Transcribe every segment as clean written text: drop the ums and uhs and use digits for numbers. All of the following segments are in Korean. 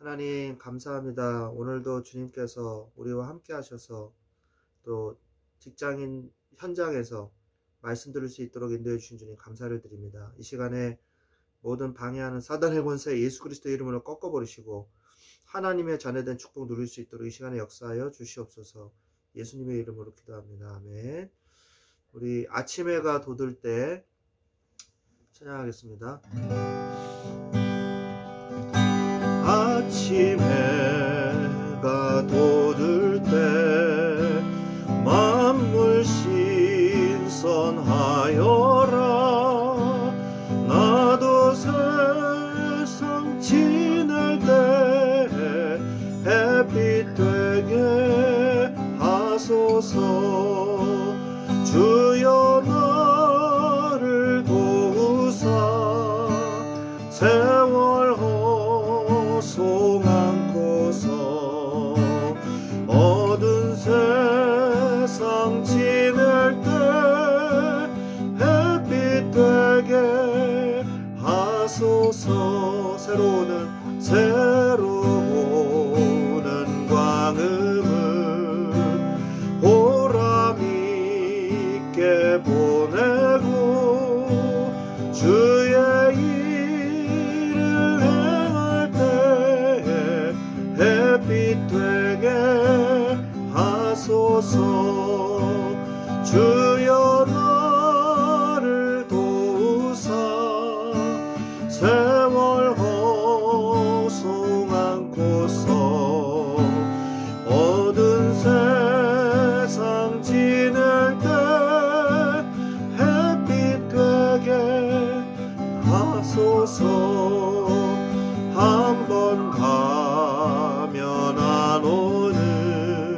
하나님 감사합니다. 오늘도 주님께서 우리와 함께 하셔서 또 직장인 현장에서 말씀 들을 수 있도록 인도해 주신 주님 감사를 드립니다. 이 시간에 모든 방해하는 사단의 권세 예수 그리스도 이름으로 꺾어버리시고 하나님의 자녀된 축복 누릴 수 있도록 이 시간에 역사하여 주시옵소서. 예수님의 이름으로 기도합니다. 아멘. 우리 아침 해가 돋을 때 찬양하겠습니다. 아침 해가 돋을 때 만물 신선하여라. 나도 세상 지낼 때 햇빛 되게 하소서. 주여 나를 도우사 세월 호송 안고서 어두운 세상 지낼 때 햇빛 되게 하소서. 새로 오는 광음을 보람 있게 보내고 주의 일을 행할 때 햇빛 되게 하소서. 주여 나를 도우사 세월 호송 안고서 어두운 세상 지낼 때 햇빛 되게 하소서. 한 번 가면 안 오는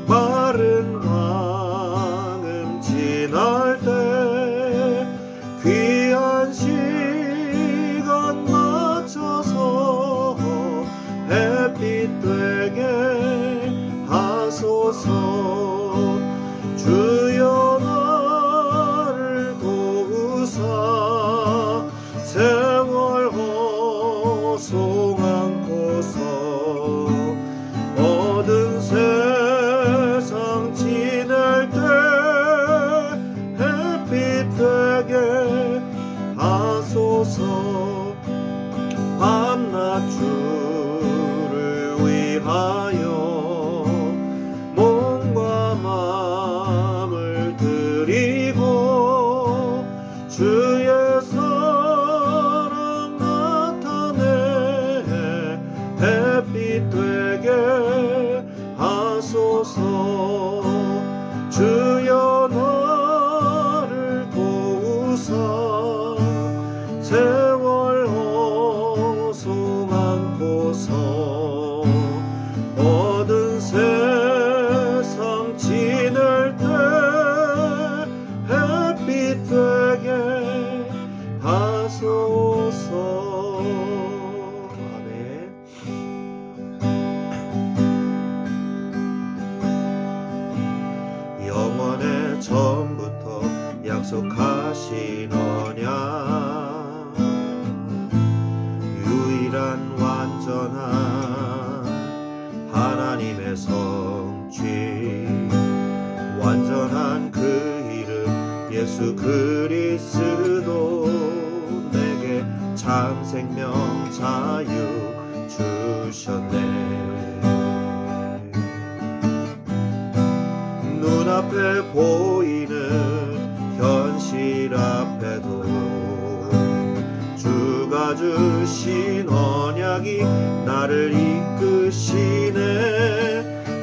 마른 광음 지날 때 귀한 시간 맞춰서 햇빛 되게 하소서. 주여 나를 도우사 세월 호송 안고서 어두운 세상 지낼 때 햇빛 되게 하소서. 밤낮 주를 위하여 몸과 마음을 드리고 주의 사랑 나타내 햇빛 되게 하소서. 주여 나를 도우사 세월 호송 안고서 어두운 세상 지낼 때 햇빛 되게 하소서. 아멘. 영원의 처음부터 약속하신 언약 유일한 완전한 하나님의 성취 완전한 그 이름 예수 그리스도 내게 참 생명 자유 주셨네. 눈앞에 보이는 현실 앞에도 주가 주신 언약이 나를 이끄시네.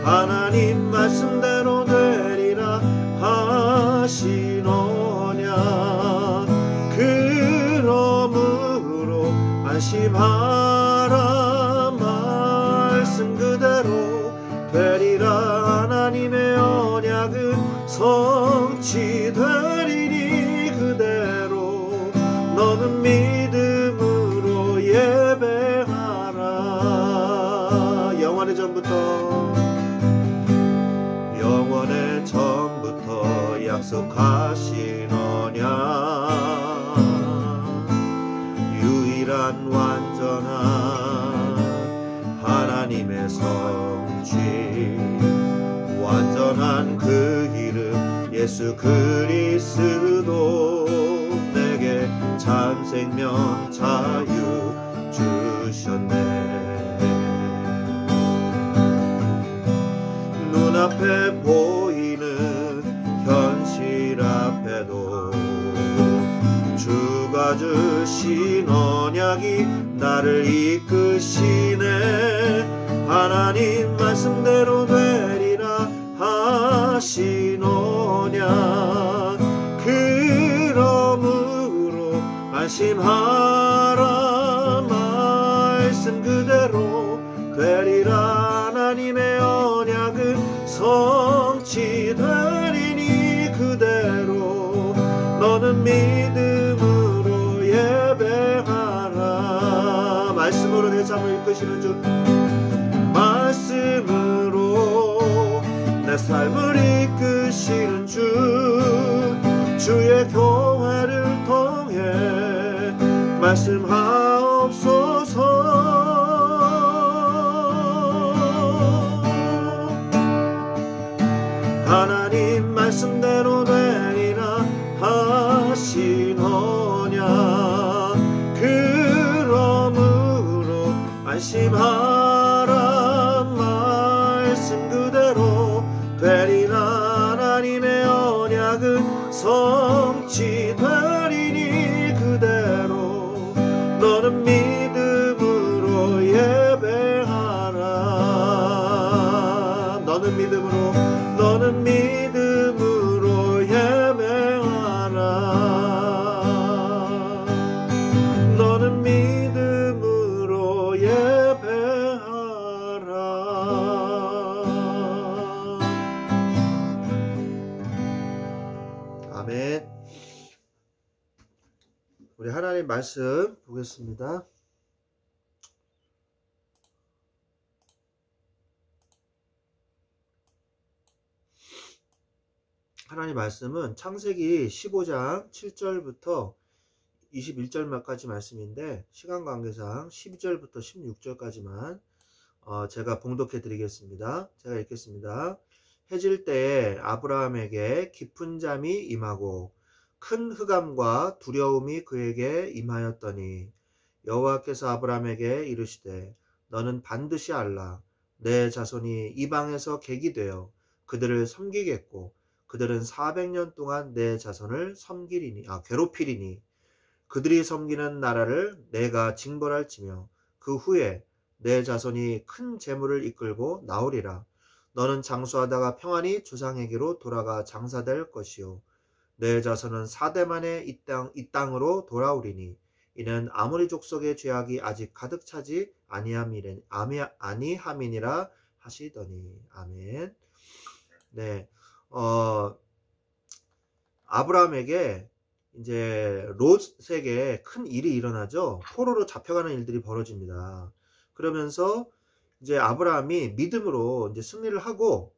하나님 말씀대로 되리라 하신 언약 그러므로 안심하라. 말씀 그대로 되리라. 하나님의 언약은 성취되리니 그대로 너는 믿음으로 예배하라. 영원의 전부터 약속하신 언약 유일한 완전한 예수 그리스도 내게 참 생명 자유 주셨네. 눈앞에 보이는 현실 앞에도 주가 주신 언약이 나를 이끄시네. 하나님 말씀대로 되리라 하신 언약, 그러므로 안심하라. 말씀 그대로 되리라. 하나님의 언약은 성취되리니 그대로 너는 믿음으로 예배하라. 말씀으로 내 삶을 이끄시는 주, 말씀으로 내 삶을 이끄시는 주, 주의 교회를 통해 말씀하옵소서. 하나님 말씀대로 되리라 하신 언약, 그러므로 안심하라. 말씀 그대로 되리라. 하나님의 언약은 성취되리니 그대로 너는 믿음으로 예배하라. 너는 믿음으로 예배하라. 너는 믿음으로 예배하라. 아멘. 우리 하나님 말씀 보겠습니다. 하나님 말씀은 창세기 15장 7절부터 21절까지 말씀인데, 시간 관계상 12절부터 16절까지만 제가 봉독해 드리겠습니다. 제가 읽겠습니다. 해질 때에 아브라함에게 깊은 잠이 임하고 큰 흑암과 두려움이 그에게 임하였더니 여호와께서 아브라함에게 이르시되 너는 반드시 알라. 내 자손이 이방에서 객이 되어 그들을 섬기겠고 그들은 400년 동안 내 자손을 괴롭히리니 그들이 섬기는 나라를 내가 징벌할지며 그 후에 내 자손이 큰 재물을 이끌고 나오리라. 너는 장수하다가 평안히 조상에게로 돌아가 장사될 것이요 내 자손은 4대 만에 이 땅으로 돌아오리니 이는 아모리 족속의 죄악이 아직 가득 차지 아니함이니라 하시더니. 아멘. 네. 아브라함에게 이제 롯에게 큰 일이 일어나죠. 포로로 잡혀가는 일들이 벌어집니다. 그러면서 이제 아브라함이 믿음으로 이제 승리를 하고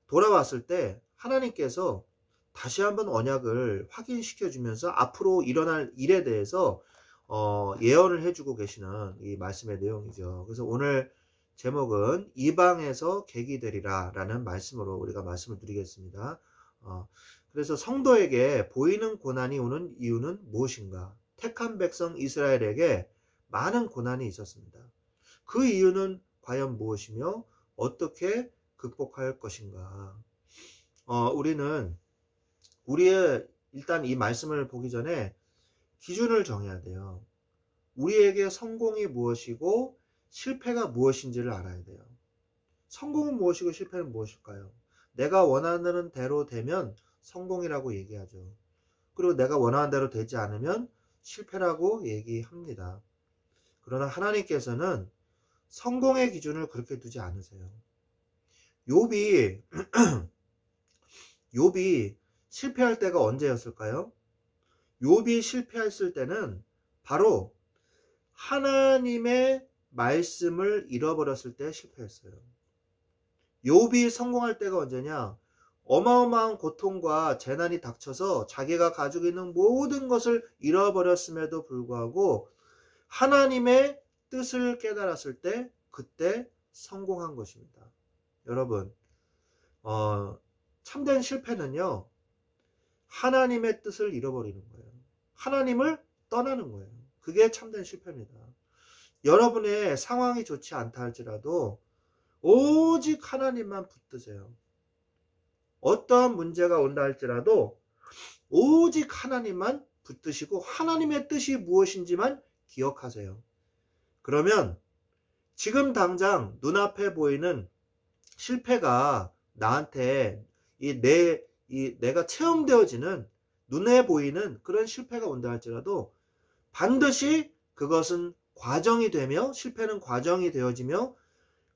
돌아왔을 때 하나님께서 다시 한번 언약을 확인시켜 주면서 앞으로 일어날 일에 대해서 예언을 해주고 계시는 이 말씀의 내용이죠. 그래서 오늘 제목은 이방에서 객이 되리라 라는 말씀으로 우리가 말씀을 드리겠습니다. 그래서 성도에게 보이는 고난이 오는 이유는 무엇인가? 택한 백성 이스라엘에게 많은 고난이 있었습니다. 그 이유는 과연 무엇이며 어떻게 극복할 것인가? 우리는 일단 이 말씀을 보기 전에 기준을 정해야 돼요. 우리에게 성공이 무엇이고 실패가 무엇인지를 알아야 돼요. 성공은 무엇이고 실패는 무엇일까요? 내가 원하는 대로 되면 성공이라고 얘기하죠. 그리고 내가 원하는 대로 되지 않으면 실패라고 얘기합니다. 그러나 하나님께서는 성공의 기준을 그렇게 두지 않으세요. 욥이 실패할 때가 언제였을까요? 욥이 실패했을 때는 바로 하나님의 말씀을 잃어버렸을 때 실패했어요. 욥이 성공할 때가 언제냐? 어마어마한 고통과 재난이 닥쳐서 자기가 가지고 있는 모든 것을 잃어버렸음에도 불구하고 하나님의 뜻을 깨달았을 때 그때 성공한 것입니다. 여러분, 참된 실패는요, 하나님의 뜻을 잃어버리는 거예요. 하나님을 떠나는 거예요. 그게 참된 실패입니다. 여러분의 상황이 좋지 않다 할지라도 오직 하나님만 붙드세요. 어떠한 문제가 온다 할지라도 오직 하나님만 붙드시고 하나님의 뜻이 무엇인지만 기억하세요. 그러면 지금 당장 눈앞에 보이는 실패가 나한테 내가 체험되어지는 눈에 보이는 그런 실패가 온다 할지라도 반드시 그것은 과정이 되며 실패는 과정이 되어지며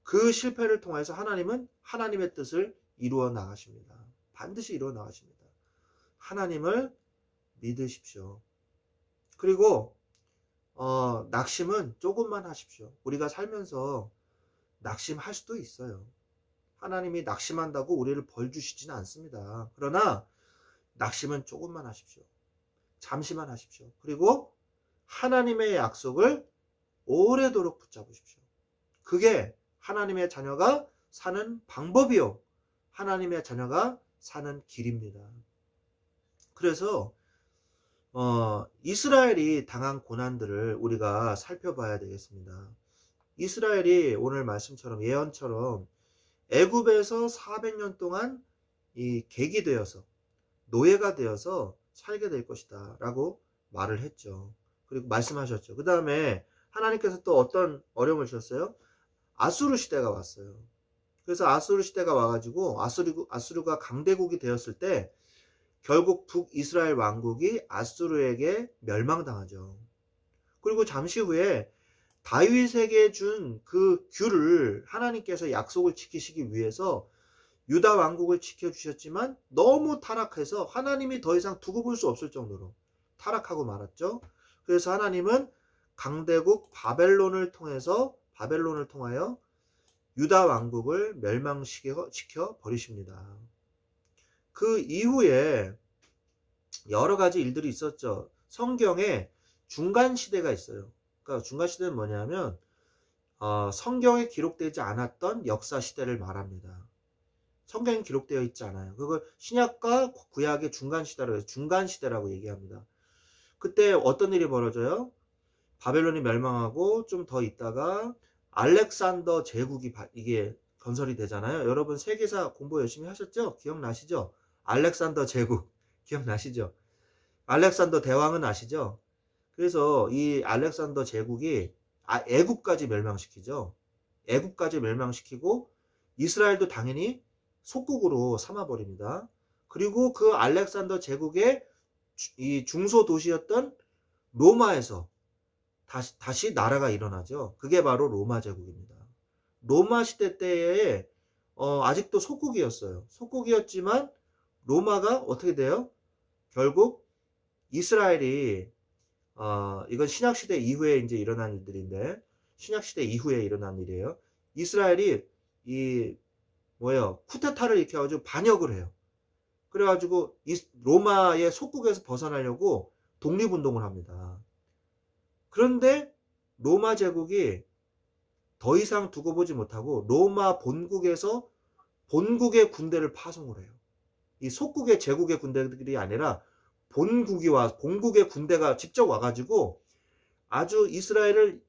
그 실패를 통해서 하나님은 하나님의 뜻을 이루어 나가십니다. 반드시 이루어 나가십니다. 하나님을 믿으십시오. 그리고 낙심은 조금만 하십시오. 우리가 살면서 낙심할 수도 있어요. 하나님이 낙심한다고 우리를 벌 주시지는 않습니다. 그러나 낙심은 조금만 하십시오. 잠시만 하십시오. 그리고 하나님의 약속을 오래도록 붙잡으십시오. 그게 하나님의 자녀가 사는 방법이요. 하나님의 자녀가 사는 길입니다. 그래서 이스라엘이 당한 고난들을 우리가 살펴봐야 되겠습니다. 이스라엘이 오늘 말씀처럼 예언처럼 애굽에서 400년 동안 이 객이 되어서 노예가 되어서 살게 될 것이다 라고 말을 했죠. 그리고 말씀하셨죠. 그 다음에 하나님께서 또 어떤 어려움을 주셨어요? 아수르 시대가 왔어요. 그래서 아수르 시대가 와가지고 아수르가 강대국이 되었을 때 결국 북이스라엘 왕국이 아수르에게 멸망당하죠. 그리고 잠시 후에 다윗에게 준 그 규를 하나님께서 약속을 지키시기 위해서 유다 왕국을 지켜주셨지만 너무 타락해서 하나님이 더 이상 두고 볼 수 없을 정도로 타락하고 말았죠. 그래서 하나님은 강대국 바벨론을 통하여 유다 왕국을 멸망시켜 버리십니다. 그 이후에 여러 가지 일들이 있었죠. 성경에 중간 시대가 있어요. 그러니까 중간 시대는 뭐냐면 성경에 기록되지 않았던 역사 시대를 말합니다. 성경에 기록되어 있지 않아요. 그걸 신약과 구약의 중간 시대라고 해서 중간 시대라고 얘기합니다. 그때 어떤 일이 벌어져요? 바벨론이 멸망하고 좀 더 있다가 알렉산더 제국이 이게 건설이 되잖아요. 여러분 세계사 공부 열심히 하셨죠? 기억나시죠? 알렉산더 제국 기억나시죠? 알렉산더 대왕은 아시죠? 그래서 이 알렉산더 제국이 애국까지 멸망시키죠. 애국까지 멸망시키고 이스라엘도 당연히 속국으로 삼아버립니다. 그리고 그 알렉산더 제국의 이 중소 도시였던 로마에서 다시 나라가 일어나죠. 그게 바로 로마 제국입니다. 로마 시대 때에 아직도 속국이었어요. 속국이었지만 로마가 어떻게 돼요? 결국 이스라엘이 이건 신약시대 이후에 이제 일어난 일들인데 신약시대 이후에 일어난 일이에요. 이스라엘이 쿠데타를 일으켜가지고 반역을 해요. 그래가지고 로마의 속국에서 벗어나려고 독립운동을 합니다. 그런데 로마 제국이 더 이상 두고 보지 못하고 로마 본국에서 본국의 군대를 파송을 해요. 이 속국의 제국의 군대들이 아니라 본국의 군대가 직접 와가지고 아주 이스라엘을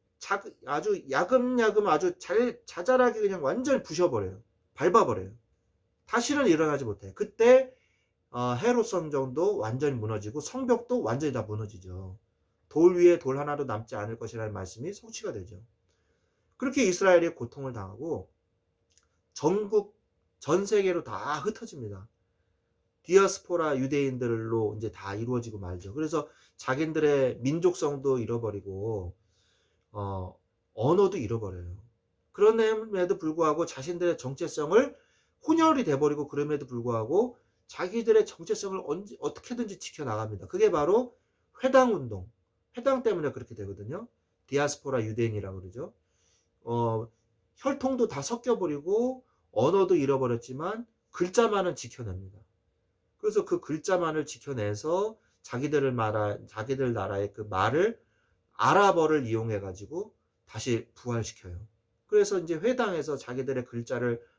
아주 야금야금 아주 자잘하게 그냥 완전히 부셔버려요. 밟아버려요. 다시는 일어나지 못해요. 그때 헤롯 성전도 완전히 무너지고 성벽도 완전히 다 무너지죠. 돌 위에 돌 하나도 남지 않을 것이라는 말씀이 성취가 되죠. 그렇게 이스라엘이 고통을 당하고 전 세계로 다 흩어집니다. 디아스포라 유대인들로 이제 다 이루어지고 말죠. 그래서 자기들의 민족성도 잃어버리고 언어도 잃어버려요. 그럼에도 불구하고 자신들의 정체성을 혼혈이 돼버리고 그럼에도 불구하고 자기들의 정체성을 어떻게든지 지켜나갑니다. 그게 바로 회당운동. 회당 때문에 그렇게 되거든요. 디아스포라 유대인이라고 그러죠. 혈통도 다 섞여버리고 언어도 잃어버렸지만 글자만은 지켜냅니다. 그래서 그 글자만을 지켜내서 자기들 나라의 그 말을 아랍어를 이용해 가지고 다시 부활시켜요. 그래서 이제 회당에서 자기들의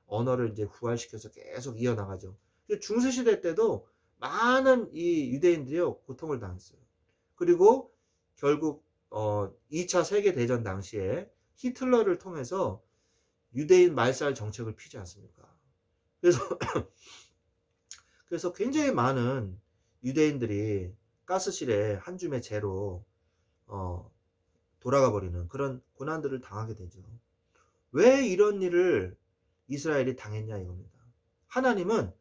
언어를 이제 부활시켜서 계속 이어나가죠. 중세시대 때도 많은 이 유대인들이요 고통을 당했어요. 그리고 결국 2차 세계대전 당시에 히틀러를 통해서 유대인 말살 정책을 피지 않습니까? 그래서 그래서 굉장히 많은 유대인들이 가스실에 한 줌의 재로 돌아가 버리는 그런 고난들을 당하게 되죠. 왜 이런 일을 이스라엘이 당했냐 이겁니다. 하나님은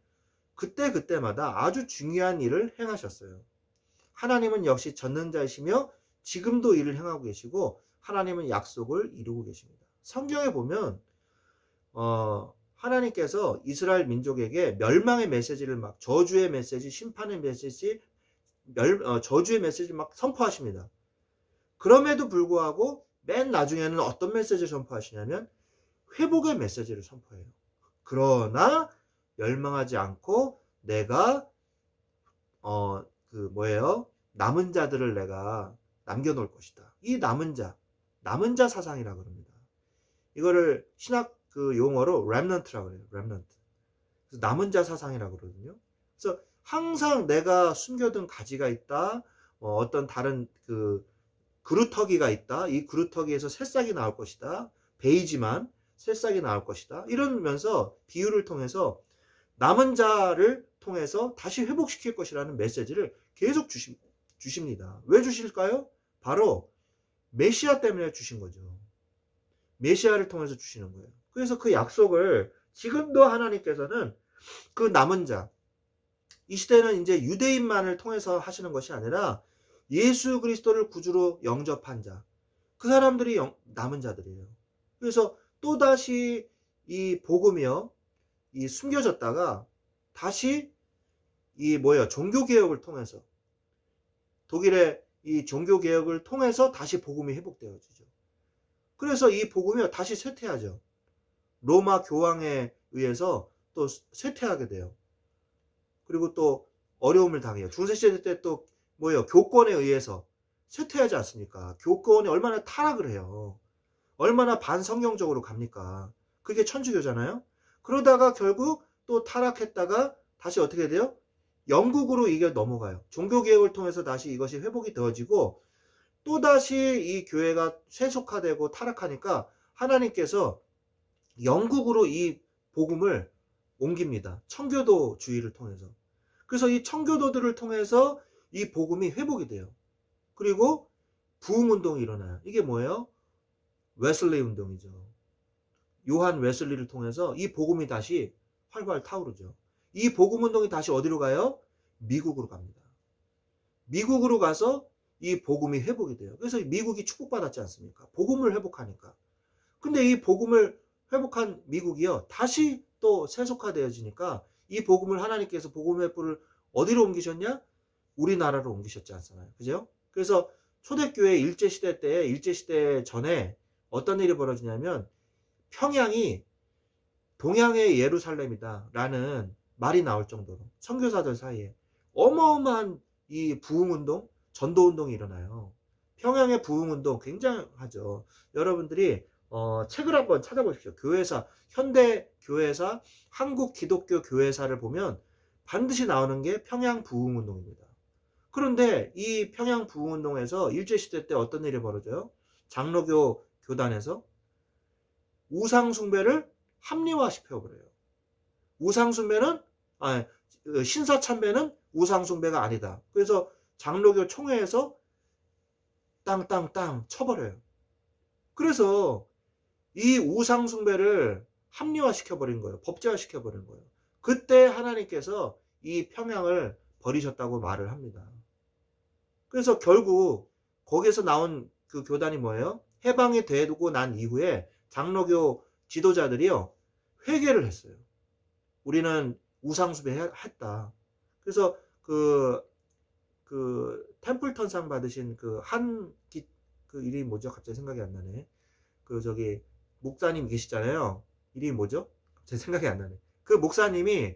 그때마다 아주 중요한 일을 행하셨어요. 하나님은 역시 전능자이시며 지금도 일을 행하고 계시고 하나님은 약속을 이루고 계십니다. 성경에 보면 하나님께서 이스라엘 민족에게 멸망의 메시지를 막 저주의 메시지, 심판의 메시지, 저주의 메시지를 막 선포하십니다. 그럼에도 불구하고 맨 나중에는 어떤 메시지를 선포하시냐면 회복의 메시지를 선포해요. 그러나 멸망하지 않고 내가 남은 자들을 내가 남겨놓을 것이다. 이 남은 자 사상이라고 합니다. 이거를 신학 용어로 렘넌트라고 그래요. 렘넌트. 그래서 남은 자 사상이라고 그러거든요. 그래서 항상 내가 숨겨둔 가지가 있다. 어떤 다른 그루터기가 있다. 이 그루터기에서 새싹이 나올 것이다. 베이지만 새싹이 나올 것이다. 이러면서 비유를 통해서 남은 자를 통해서 다시 회복시킬 것이라는 메시지를 계속 주십니다. 왜 주실까요? 바로 메시아 때문에 주신 거죠. 메시아를 통해서 주시는 거예요. 그래서 그 약속을 지금도 하나님께서는 그 남은 자, 이 시대는 이제 유대인만을 통해서 하시는 것이 아니라 예수 그리스도를 구주로 영접한 자, 그 사람들이 남은 자들이에요. 그래서 또다시 이 복음이요, 이 숨겨졌다가 다시 종교개혁을 통해서, 독일의 이 종교개혁을 통해서 다시 복음이 회복되어지죠. 그래서 이 복음이 다시 쇠퇴하죠. 로마 교황에 의해서 또 쇠퇴하게 돼요. 그리고 또 어려움을 당해요. 중세시대 때 또 교권에 의해서 쇠퇴하지 않습니까? 교권이 얼마나 타락을 해요. 얼마나 반성경적으로 갑니까? 그게 천주교잖아요. 그러다가 결국 또 타락했다가 다시 어떻게 돼요? 영국으로 이게 넘어가요. 종교개혁을 통해서 다시 이것이 회복이 되어지고 또다시 이 교회가 세속화되고 타락하니까 하나님께서 영국으로 이 복음을 옮깁니다. 청교도주의를 통해서. 그래서 이 청교도들을 통해서 이 복음이 회복이 돼요. 그리고 부흥운동이 일어나요. 이게 뭐예요? 웨슬리 운동이죠. 요한 웨슬리를 통해서 이 복음이 다시 활발 타오르죠. 이 복음운동이 다시 어디로 가요? 미국으로 갑니다. 미국으로 가서 이 복음이 회복이 돼요. 그래서 미국이 축복받았지 않습니까? 복음을 회복하니까. 근데 이 복음을 회복한 미국이요, 다시 또 세속화되어지니까 이 복음을 하나님께서 복음의 뿔을 어디로 옮기셨냐? 우리나라로 옮기셨지 않잖아요. 그죠? 그래서 초대교회 일제시대 때, 일제시대 전에 어떤 일이 벌어지냐면 평양이 동양의 예루살렘이다 라는 말이 나올 정도로 선교사들 사이에 어마어마한 이 부흥운동, 전도운동이 일어나요. 평양의 부흥운동 굉장하죠. 여러분들이 책을 한번 찾아보십시오. 교회사, 현대 교회사, 한국 기독교 교회사를 보면 반드시 나오는 게 평양 부흥운동입니다. 그런데 이 평양 부흥운동에서 일제시대 때 어떤 일이 벌어져요? 장로교 교단에서 우상숭배를 합리화시켜버려요. 우상숭배는, 신사참배는 우상숭배가 아니다. 그래서 장로교 총회에서 땅땅땅 쳐버려요. 그래서 이 우상숭배를 합리화시켜버린 거예요. 법제화시켜버린 거예요. 그때 하나님께서 이 평양을 버리셨다고 말을 합니다. 그래서 결국 거기에서 나온 그 교단이 뭐예요? 해방이 되고 난 이후에 장로교 지도자들이요, 회개를 했어요. 우리는 우상숭배 했다. 그래서 그 템플턴상 받으신 그 이름이 뭐죠? 갑자기 생각이 안 나네. 목사님 계시잖아요. 이름이 뭐죠? 제 생각이 안 나네. 그 목사님이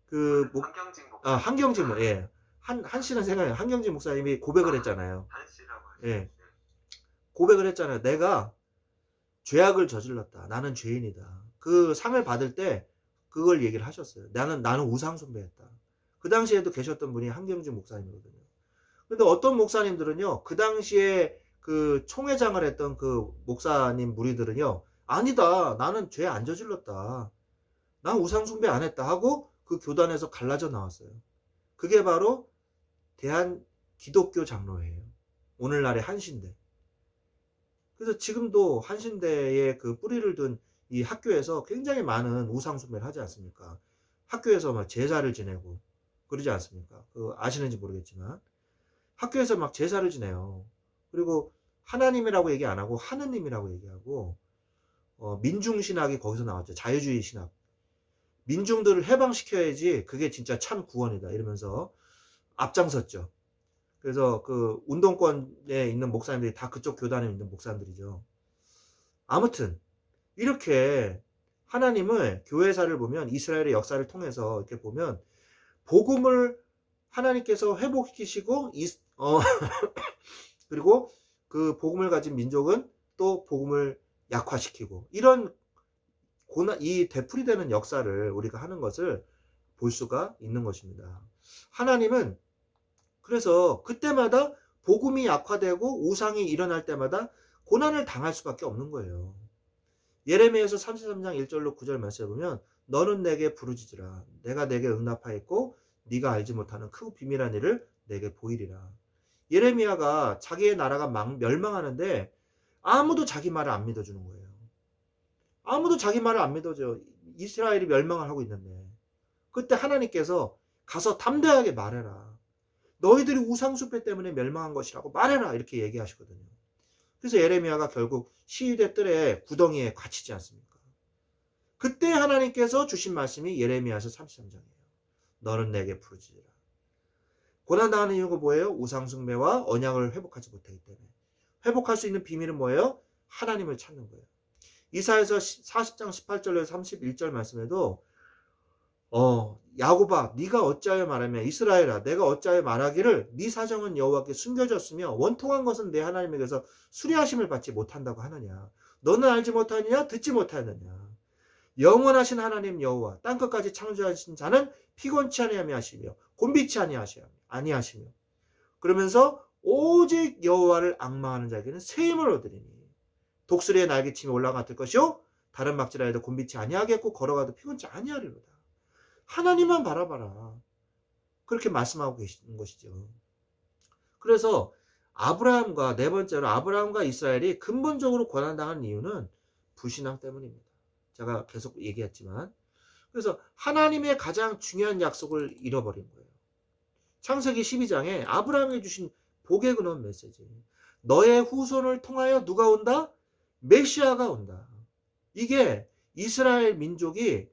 한경진 목사. 한경진 뭐, 예. 한씨는 생각해요. 한경진 목사님이 고백을 했잖아요. 한씨라고 예. 고백을 했잖아요. 내가 죄악을 저질렀다. 나는 죄인이다. 그 상을 받을 때 그걸 얘기를 하셨어요. 나는 우상 숭배했다. 그 당시에도 계셨던 분이 한경준 목사님이거든요. 근데 어떤 목사님들은요, 그 당시에 그 총회장을 했던 그 목사님 무리들은요, 아니다, 나는 죄 안 저질렀다, 난 우상 숭배 안 했다 하고 그 교단에서 갈라져 나왔어요. 그게 바로 대한 기독교 장로회예요. 오늘날의 한신대. 그래서 지금도 한신대의 그 뿌리를 둔 이 학교에서 굉장히 많은 우상 숭배를 하지 않습니까? 학교에서 막 제사를 지내고 그러지 않습니까? 그 아시는지 모르겠지만 학교에서 막 제사를 지내요. 그리고 하나님이라고 얘기 안 하고 하느님이라고 얘기하고, 민중신학이 거기서 나왔죠. 자유주의 신학. 민중들을 해방시켜야지 그게 진짜 참 구원이다 이러면서 앞장섰죠. 그래서 그 운동권에 있는 목사님들이 다 그쪽 교단에 있는 목사님들이죠. 아무튼 이렇게 하나님을, 교회사를 보면 이스라엘의 역사를 통해서 이렇게 보면 복음을 하나님께서 회복시키시고 그리고 그 복음을 가진 민족은 또 복음을 약화시키고, 이런 이 되풀이되는 역사를 우리가 하는 것을 볼 수가 있는 것입니다. 하나님은 그래서 그때마다 복음이 약화되고 우상이 일어날 때마다 고난을 당할 수밖에 없는 거예요. 예레미야서 33장 1절로 9절 말씀해 보면, 너는 내게 부르짖으라. 내가 내게 응답하였고 네가 알지 못하는 크고 비밀한 일을 내게 보이리라. 예레미야가 자기의 나라가 멸망하는데 아무도 자기 말을 안 믿어주는 거예요. 아무도 자기 말을 안 믿어줘. 이스라엘이 멸망을 하고 있는데. 그때 하나님께서 가서 담대하게 말해라. 너희들이 우상숭배 때문에 멸망한 것이라고 말해라. 이렇게 얘기하시거든요. 그래서 예레미야가 결국 시위대 뜰에 구덩이에 갇히지 않습니까? 그때 하나님께서 주신 말씀이 예레미야서 33장이에요. 너는 내게 부르짖으라. 고난당하는 이유가 뭐예요? 우상숭배와 언약을 회복하지 못하기 때문에. 회복할 수 있는 비밀은 뭐예요? 하나님을 찾는 거예요. 이사야서 40장 18절에서 31절 말씀에도 야곱아 네가 어찌하여 말하며 이스라엘아 내가 어찌하여 말하기를 네 사정은 여호와께 숨겨졌으며 원통한 것은 내 하나님에게서 수리하심을 받지 못한다고 하느냐. 너는 알지 못하느냐 듣지 못하느냐. 영원하신 하나님 여호와 땅끝까지 창조하신 자는 피곤치 아니하시며 곤비치 아니하시며 그러면서 오직 여호와를 앙망하는 자에게는 새 힘을 얻으리니 독수리의 날개침이 올라갔을 것이요 다른 막지라에도 곤비치 아니하겠고 걸어가도 피곤치 아니하리로다. 하나님만 바라봐라. 그렇게 말씀하고 계시는 것이죠. 그래서 아브라함과, 네 번째로 아브라함과 이스라엘이 근본적으로 고난당한 이유는 불신앙 때문입니다. 제가 계속 얘기했지만, 그래서 하나님의 가장 중요한 약속을 잃어버린 거예요. 창세기 12장에 아브라함에게 주신 복의 근원 메시지. 너의 후손을 통하여 누가 온다? 메시아가 온다. 이게 이스라엘 민족이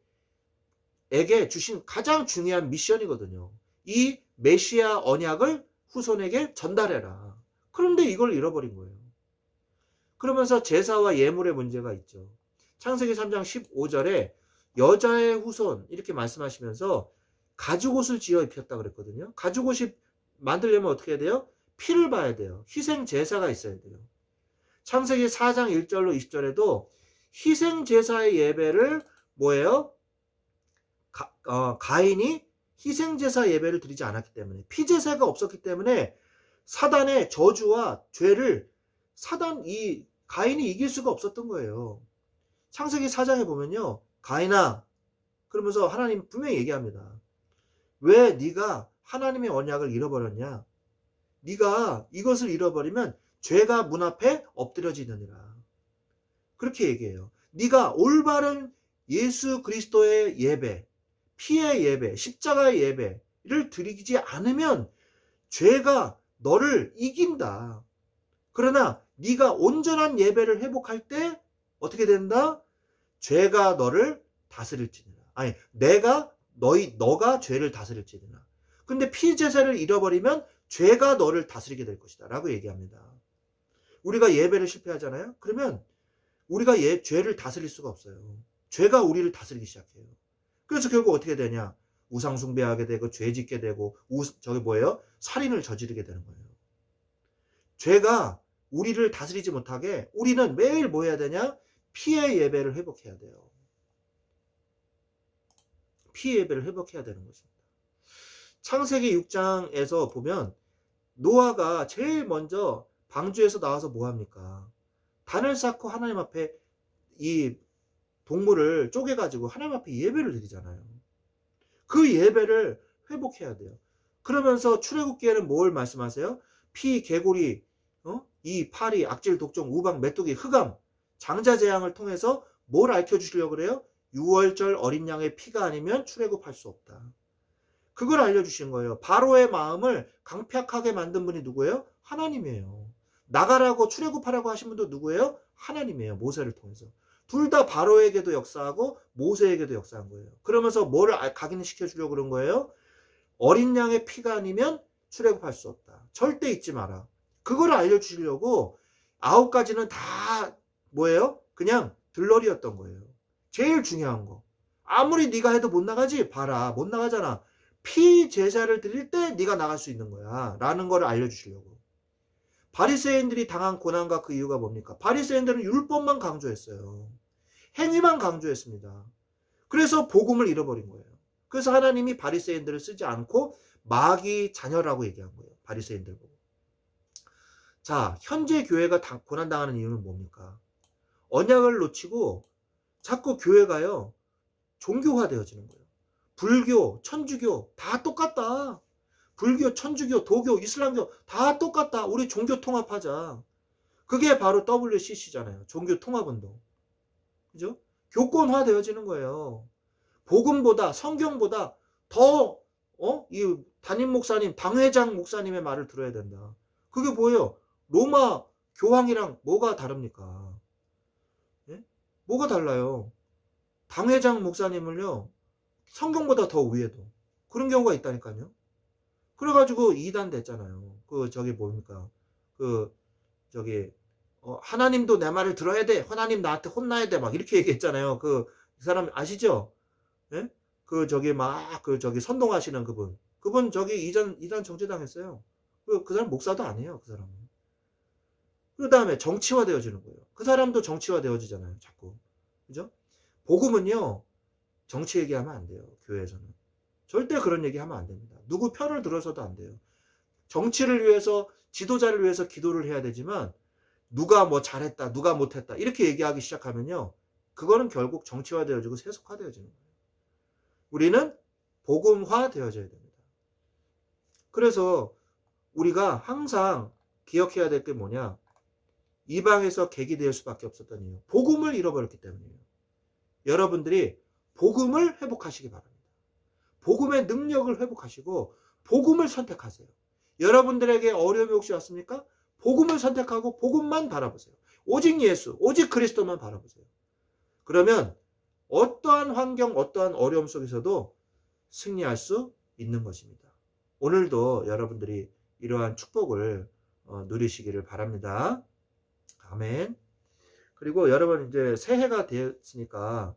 에게 주신 가장 중요한 미션이거든요. 이 메시아 언약을 후손에게 전달해라. 그런데 이걸 잃어버린 거예요. 그러면서 제사와 예물의 문제가 있죠. 창세기 3장 15절에 여자의 후손 이렇게 말씀하시면서 가죽옷을 지어 입혔다 그랬거든요. 가죽옷이 만들려면 어떻게 해야 돼요? 피를 봐야 돼요. 희생 제사가 있어야 돼요. 창세기 4장 1절로 20절에도 희생 제사의 예배를 뭐예요? 가인이 희생제사 예배를 드리지 않았기 때문에, 피제사가 없었기 때문에 사단의 저주와 죄를 가인이 이길 수가 없었던 거예요. 창세기 4장에 보면요, 가인아, 그러면서 하나님 분명히 얘기합니다. 왜 네가 하나님의 언약을 잃어버렸냐? 네가 이것을 잃어버리면 죄가 문 앞에 엎드려지느니라. 그렇게 얘기해요. 네가 올바른 예수 그리스도의 예배, 피의 예배, 십자가의 예배를 드리지 않으면 죄가 너를 이긴다. 그러나 네가 온전한 예배를 회복할 때 어떻게 된다? 죄가 너를 다스릴지니라. 아니, 너가 죄를 다스릴지니라. 근데 피제사를 잃어버리면 죄가 너를 다스리게 될 것이다 라고 얘기합니다. 우리가 예배를 실패하잖아요. 그러면 우리가 죄를 다스릴 수가 없어요. 죄가 우리를 다스리기 시작해요. 그래서 결국 어떻게 되냐? 우상 숭배하게 되고 죄 짓게 되고 살인을 저지르게 되는 거예요. 죄가 우리를 다스리지 못하게 우리는 매일 뭐 해야 되냐? 피의 예배를 회복해야 돼요. 피 예배를 회복해야 되는 것입니다. 창세기 6장에서 보면 노아가 제일 먼저 방주에서 나와서 뭐 합니까? 단을 쌓고 하나님 앞에 이 동물을 쪼개가지고 하나님 앞에 예배를 드리잖아요. 그 예배를 회복해야 돼요. 그러면서 출애굽기에는 뭘 말씀하세요? 피, 개구리, 이, 파리, 악질, 독종, 우박, 메뚜기, 흑암, 장자재앙을 통해서 뭘 알려주시려고 그래요? 6월절 어린 양의 피가 아니면 출애굽할 수 없다. 그걸 알려주신 거예요. 바로의 마음을 강팍하게 만든 분이 누구예요? 하나님이에요. 나가라고 출애굽하라고 하신 분도 누구예요? 하나님이에요. 모세를 통해서. 둘 다 바로에게도 역사하고 모세에게도 역사한 거예요. 그러면서 뭐를 각인시켜 주려고 그런 거예요? 어린 양의 피가 아니면 출애굽할 수 없다. 절대 잊지 마라. 그걸 알려주시려고 9가지는 다 뭐예요? 그냥 들러리였던 거예요. 제일 중요한 거. 아무리 네가 해도 못 나가지? 봐라. 못 나가잖아. 피 제사를 드릴 때 네가 나갈 수 있는 거야. 라는 걸 알려주시려고. 바리새인들이 당한 고난과 그 이유가 뭡니까? 바리새인들은 율법만 강조했어요. 행위만 강조했습니다. 그래서 복음을 잃어버린 거예요. 그래서 하나님이 바리새인들을 쓰지 않고 마귀 자녀라고 얘기한 거예요. 바리새인들 보고. 자, 현재 교회가 고난당하는 이유는 뭡니까? 언약을 놓치고 자꾸 교회가요, 종교화되어지는 거예요. 불교, 천주교 다 똑같다. 불교, 천주교, 도교, 이슬람교 다 똑같다. 우리 종교 통합하자. 그게 바로 WCC잖아요. 종교 통합운동. 그죠? 교권화 되어지는 거예요. 복음보다, 성경보다 더, 이 담임 목사님, 당회장 목사님의 말을 들어야 된다. 그게 뭐예요? 로마 교황이랑 뭐가 다릅니까? 예? 뭐가 달라요? 당회장 목사님을요, 성경보다 더 위에도. 그런 경우가 있다니까요. 그래가지고 이단 됐잖아요. 뭡니까? 하나님도 내 말을 들어야 돼. 하나님 나한테 혼나야 돼. 막 이렇게 얘기했잖아요. 그 사람 아시죠? 예? 선동하시는 그분. 그분 이단 정죄당했어요. 그 사람 목사도 아니에요. 그 사람은. 그 다음에 정치화 되어지는 거예요. 그 사람도 정치화 되어지잖아요. 자꾸. 그죠? 복음은요, 정치 얘기하면 안 돼요. 교회에서는. 절대 그런 얘기하면 안 됩니다. 누구 편을 들어서도 안 돼요. 정치를 위해서, 지도자를 위해서 기도를 해야 되지만 누가 뭐 잘했다, 누가 못했다 이렇게 얘기하기 시작하면요, 그거는 결국 정치화 되어지고 세속화 되어지는 거예요. 우리는 복음화 되어져야 됩니다. 그래서 우리가 항상 기억해야 될 게 뭐냐, 이방에서 객이 될 수밖에 없었던 이유, 복음을 잃어버렸기 때문이에요. 여러분들이 복음을 회복하시기 바랍니다. 복음의 능력을 회복하시고 복음을 선택하세요. 여러분들에게 어려움이 혹시 왔습니까? 복음을 선택하고 복음만 바라보세요. 오직 예수, 오직 그리스도만 바라보세요. 그러면 어떠한 환경, 어떠한 어려움 속에서도 승리할 수 있는 것입니다. 오늘도 여러분들이 이러한 축복을 누리시기를 바랍니다. 아멘. 그리고 여러분, 이제 새해가 되었으니까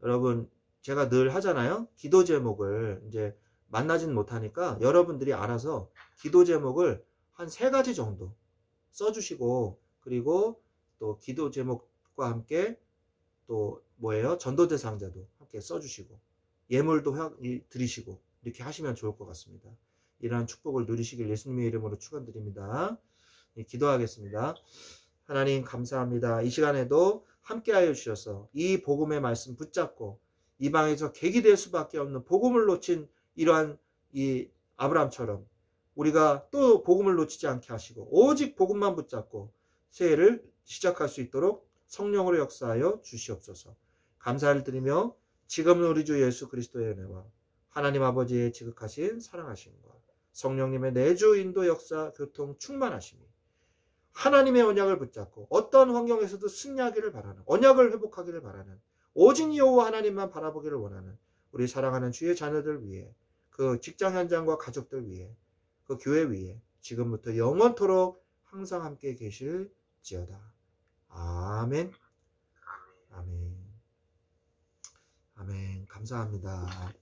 여러분, 제가 늘 하잖아요. 기도 제목을 이제 만나진 못하니까 여러분들이 알아서 기도 제목을 한 3가지 정도 써주시고, 그리고 또 기도 제목과 함께 또 뭐예요? 전도 대상자도 함께 써주시고, 예물도 드리시고, 이렇게 하시면 좋을 것 같습니다. 이러한 축복을 누리시길 예수님의 이름으로 축원드립니다. 기도하겠습니다. 하나님 감사합니다. 이 시간에도 함께하여 주셔서 이 복음의 말씀 붙잡고 이방에서 객이 될 수밖에 없는 복음을 놓친 이러한 이 아브라함처럼 우리가 또 복음을 놓치지 않게 하시고 오직 복음만 붙잡고 새해를 시작할 수 있도록 성령으로 역사하여 주시옵소서. 감사를 드리며 지금은 우리 주 예수 그리스도의 은혜와 하나님 아버지의 지극하신 사랑하심과 성령님의 내주 인도 역사 교통 충만하심이 하나님의 언약을 붙잡고 어떤 환경에서도 승리하기를 바라는, 언약을 회복하기를 바라는, 오직 여호와 하나님만 바라보기를 원하는 우리 사랑하는 주의 자녀들 위해, 그 직장 현장과 가족들 위해, 그 교회 위에 지금부터 영원토록 항상 함께 계실지어다. 아멘. 아멘. 아멘. 감사합니다.